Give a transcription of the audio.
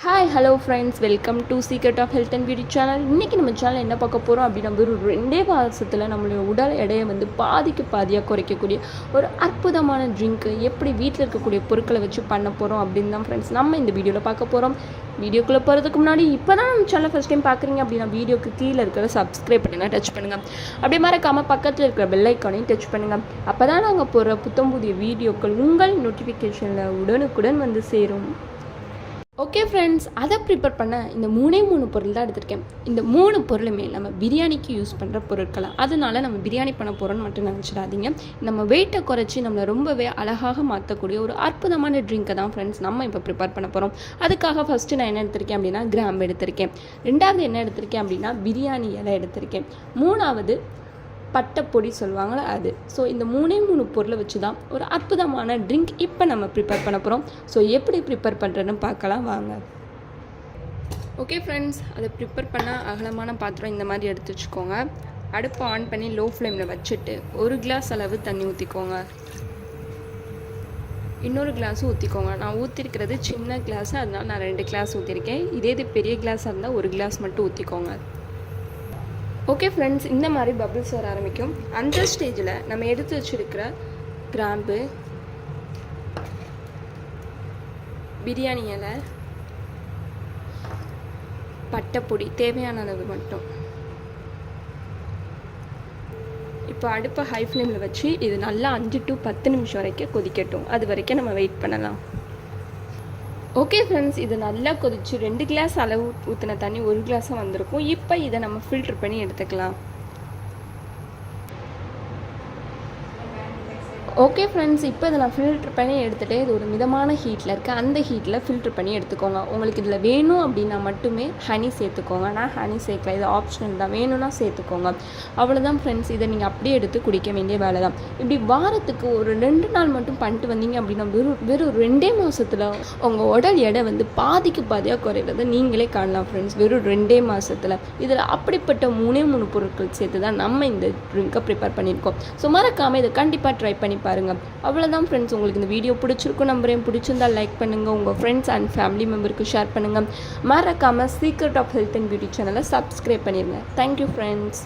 Hi hello friends, welcome to secret of health and beauty channel. இன்றைக்கி நம்ம channel என்ன பார்க்க போகிறோம் அப்படின்னா, ஒரு 2 மாதத்தில் நம்மளுடைய உடல் எடையை பாதிக்கு பாதியாக குறைக்கக்கூடிய ஒரு அற்புதமான ட்ரிங்க்கு எப்படி வீட்டில் இருக்கக்கூடிய பொருட்களை வச்சு பண்ண போகிறோம் அப்படின்னு தான் ஃப்ரெண்ட்ஸ் நம்ம இந்த வீடியோவில் பார்க்க போகிறோம். வீடியோக்குள்ளே போகிறதுக்கு முன்னாடி இப்போ தான் நம்ம சேனல் ஃபஸ்ட் டைம் பார்க்குறீங்க அப்படின்னா, வீடியோக்கு கீழே இருக்கிற சப்ஸ்கிரைப் பண்ணுங்கள், டச் பண்ணுங்கள். அப்படியே மறக்காமல் பக்கத்தில் இருக்கிற பெல் ஐக்கானையும் டச் பண்ணுங்கள். அப்போ தான் நாங்கள் போகிற புத்தம் புதிய வீடியோக்கள் உங்கள் நோட்டிஃபிகேஷனில் உடனுக்குடன் சேரும். ஓகே ஃப்ரெண்ட்ஸ், அதை ப்ரிப்பேர் பண்ண இந்த 3 பொருள் தான் எடுத்திருக்கேன். இந்த 3 பொருளுமே நம்ம பிரியாணிக்கு யூஸ் பண்ணுற பொருட்களை, அதனால நம்ம பிரியாணி பண்ண போகிறோன்னு மட்டும் நினச்சிடாதீங்க. நம்ம வெயிட்டை குறைச்சி நம்மளை ரொம்பவே அழகாக மாற்றக்கூடிய ஒரு அற்புதமான ட்ரிங்கை தான் ஃப்ரெண்ட்ஸ் நம்ம இப்போ ப்ரிப்பேர் பண்ண போகிறோம். அதுக்காக ஃபஸ்ட்டு நான் என்ன எடுத்திருக்கேன் அப்படின்னா, கிராம்பு எடுத்திருக்கேன். 2வது என்ன எடுத்திருக்கேன் அப்படின்னா, பிரியாணி இலை எடுத்திருக்கேன். 3வது பட்டைப்பொடி சொல்லுவாங்களே அது. ஸோ இந்த 3 பொருளை வச்சு தான் ஒரு அற்புதமான ட்ரிங்க் இப்போ நம்ம ப்ரிப்பேர் பண்ண போகிறோம். ஸோ எப்படி ப்ரிப்பேர் பண்ணுறதுன்னு பார்க்கலாம் வாங்க. ஓகே ஃப்ரெண்ட்ஸ், அதை ப்ரிப்பேர் பண்ண அகலமான பாத்திரம் இந்த மாதிரி எடுத்து வச்சுக்கோங்க. அடுப்பை ஆன் பண்ணி லோ ஃப்ளேமில் வச்சுட்டு 1 கிளாஸ் அளவு தண்ணி ஊற்றிக்கோங்க. இன்னொரு கிளாஸும் ஊற்றிக்கோங்க. நான் ஊற்றிருக்கிறது சின்ன கிளாஸு, அதனால நான் 2 கிளாஸ் ஊற்றிருக்கேன். இது பெரிய கிளாஸாக இருந்தால் 1 கிளாஸ் மட்டும் ஊற்றிக்கோங்க. ஓகே ஃப்ரெண்ட்ஸ், இந்த மாதிரி பபிள்ஸ் வர ஆரம்பிக்கும். அந்த ஸ்டேஜில் நம்ம எடுத்து வச்சுருக்கிற கிராம்பு, பிரியாணி இலை, பட்டைப்பொடி தேவையான அளவு மட்டும். இப்போ அடுப்பை ஹை ஃப்ளேமில் வச்சு இது நல்லா 5 to 10 நிமிஷம் வரைக்கும் கொதிக்கட்டும். அது வரைக்கும் நம்ம வெயிட் பண்ணலாம். ஓகே ஃப்ரெண்ட்ஸ், இது நல்லா கொதிச்சு 2 கிளாஸ் அளவு ஊற்றின தண்ணி 1 கிளாஸாக வந்திருக்கும். இப்போ இதை நம்ம ஃபில்ட்ரு பண்ணி எடுத்துக்கலாம். ஓகே ஃப்ரெண்ட்ஸ், இப்போ இதை நான் ஃபில்ட்ரு பண்ணி எடுத்துகிட்டு இது ஒரு மிதமான ஹீட்டில் இருக்குது. அந்த ஹீட்டில் ஃபில்ட்ரு பண்ணி எடுத்துக்கோங்க. உங்களுக்கு இதில் வேணும் அப்படின்னா மட்டுமே ஹனி சேர்த்துக்கோங்க. நான் ஹனி சேர்க்கல, இது ஆப்ஷனல் தான், வேணும்னா சேர்த்துக்கோங்க. அவ்வளோதான் ஃப்ரெண்ட்ஸ், இதை நீங்கள் அப்படியே எடுத்து குடிக்க வேண்டிய வேலை தான். இப்படி வாரத்துக்கு ஒரு 2 நாள் மட்டும் பண்ணிட்டு வந்தீங்க அப்படின்னா வெறும் 2 மாதத்தில் உங்கள் உடல் எடை பாதிக்கு பாதியாக குறையிறத நீங்களே காணலாம் ஃப்ரெண்ட்ஸ். வெறும் 2 மாதத்தில் இதில் அப்படிப்பட்ட 3 பொருட்கள் சேர்த்து தான் நம்ம இந்த ட்ரிங்கை ப்ரிப்பேர் பண்ணியிருக்கோம். ஸோ மறக்காமல் இதை கண்டிப்பாக ட்ரை பண்ணி பாருங்கள். அவ்வளோதான் ஃப்ரெண்ட்ஸ், உங்களுக்கு இந்த வீடியோ பிடிச்சிருக்கும் நம்புறேன். பிடிச்சிருந்தால் லைக் பண்ணுங்கள், உங்கள் ஃப்ரெண்ட்ஸ் அண்ட் ஃபேமிலி மெம்பருக்கு ஷேர் பண்ணுங்கள். மறக்காமல் secret of health and beauty சேனலை சப்ஸ்கிரைப் பண்ணிடுங்க. Thank you friends.